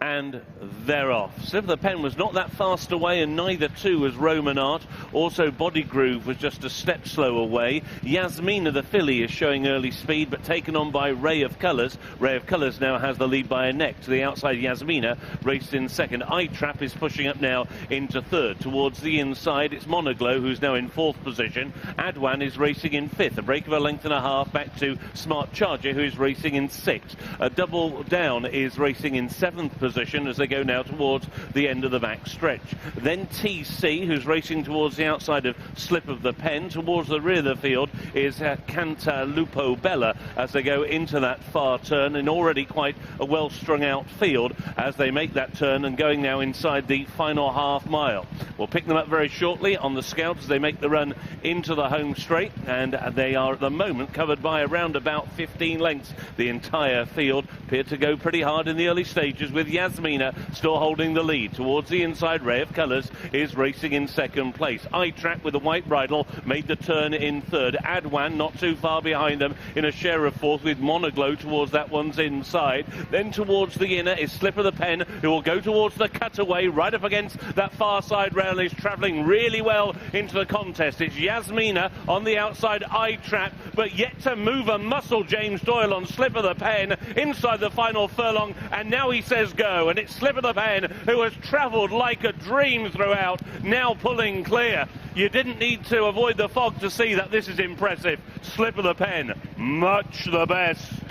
and they're off. Slipofthepen was not that fast away, and neither too was Roman Art. Also, Body Groove was just a step slow away. Yasmina, the filly, is showing early speed, but taken on by Ray of Colours. Ray of Colours now has the lead by a neck. To the outside, Yasmina raced in second. Eye Trap is pushing up now into third. Towards the inside, it's Monoglow, who's now in fourth position. Adwan is racing in fifth. A break of a length and a half back to Smart Charger, who is racing in sixth. A Double Down is racing in seventh position as they go now towards the end of the back stretch. Then TC, who's racing towards the outside of Slipofthepen. Towards the rear of the field is Cantalupo Bella as they go into that far turn, in already quite a well strung out field as they make that turn and going now inside the final half mile. We'll pick them up very shortly on the Scouts as they make the run into the home straight, and they are at the moment covered by around about 15 lengths. The entire field appeared to go pretty hard in the early stages, with Yasmina still holding the lead. Towards the inside, Ray of Colours is racing in second place. Eye Trap with a white bridle made the turn in third. Adwan not too far behind them in a share of fourth, with Monoglow towards that one's inside. Then towards the inner is Slipofthepen, who will go towards the cutaway right up against that far side rail. Is travelling really well into the contest. It's Yasmina on the outside, Eye Trap, but yet to move a muscle, JamesDoyle on Slipofthepen inside the final furlong, and now he says go, and it's Slipofthepen who has travelled like a dream throughout, now pulling clear. You didn't need to avoid the fog to see that this is impressive. Slipofthepen, much the best.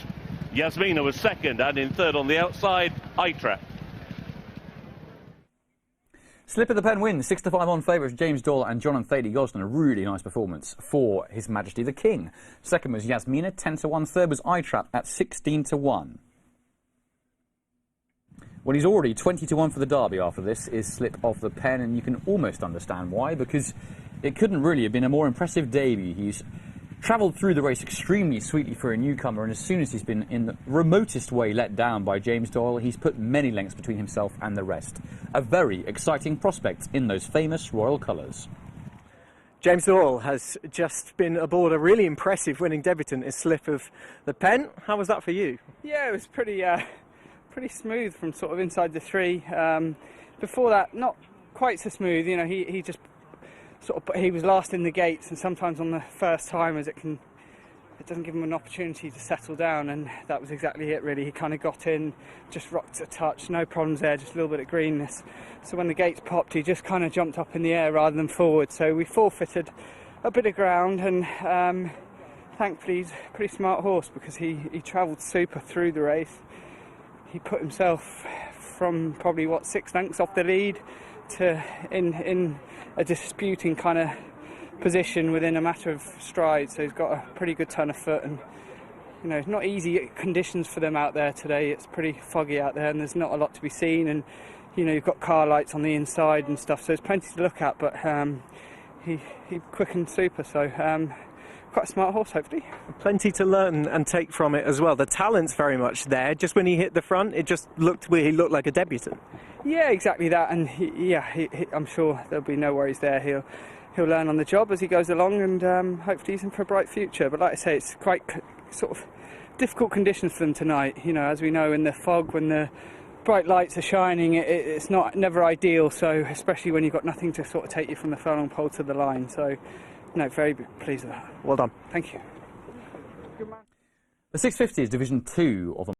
Yasmina was second, and in third on the outside, Eye Trap. Slipofthepen wins, 6-5 on favourites JamesDoyle and John and Thady Gosden. A really nice performance for His Majesty the King. Second was Yasmina, 10-1. Third was Eye Trap at 16-1. Well, he's already 20-1 for the Derby after this, is Slipofthepen, and you can almost understand why, because it couldn't really have been a more impressive debut. He's travelled through the race extremely sweetly for a newcomer, and as soon as he's been in the remotest way let down by JamesDoyle, he's put many lengths between himself and the rest. A very exciting prospect in those famous royal colours. JamesDoyle has just been aboard a really impressive winning debutant in Slipofthepen. How was that for you? Yeah, it was pretty smooth from sort of inside the three. Before that, not quite so smooth. You know, he just he was last in the gates, and sometimes on the first timers it doesn't give him an opportunity to settle down, and that was exactly it really. He kind of got in, just rocked a touch, no problems there, just a little bit of greenness. So when the gates popped, he just kind of jumped up in the air rather than forward, so we forfeited a bit of ground, and thankfully he's a pretty smart horse, because he travelled super through the race. He put himself from probably 6 lengths off the lead to in a disputing kind of position within a matter of strides, so he's got a pretty good turn of foot, and you know, not easy conditions for them out there today. It's pretty foggy out there, and there's not a lot to be seen, and you know, you've got car lights on the inside and stuff, so there's plenty to look at, but he quickened super, so quite a smart horse, hopefully. Plenty to learn and take from it as well. The talent's very much there. Just when he hit the front, it just looked he looked like a debutant. Yeah, exactly that, and I'm sure there'll be no worries there. He'll learn on the job as he goes along, and hopefully he's in for a bright future. But like I say, it's quite sort of difficult conditions for them tonight. You know, as we know, in the fog, when the bright lights are shining, it's never ideal. So especially when you've got nothing to sort of take you from the furlong pole to the line. So, no, very pleased with that. Well done. Thank you. The 650 is Division 2 of the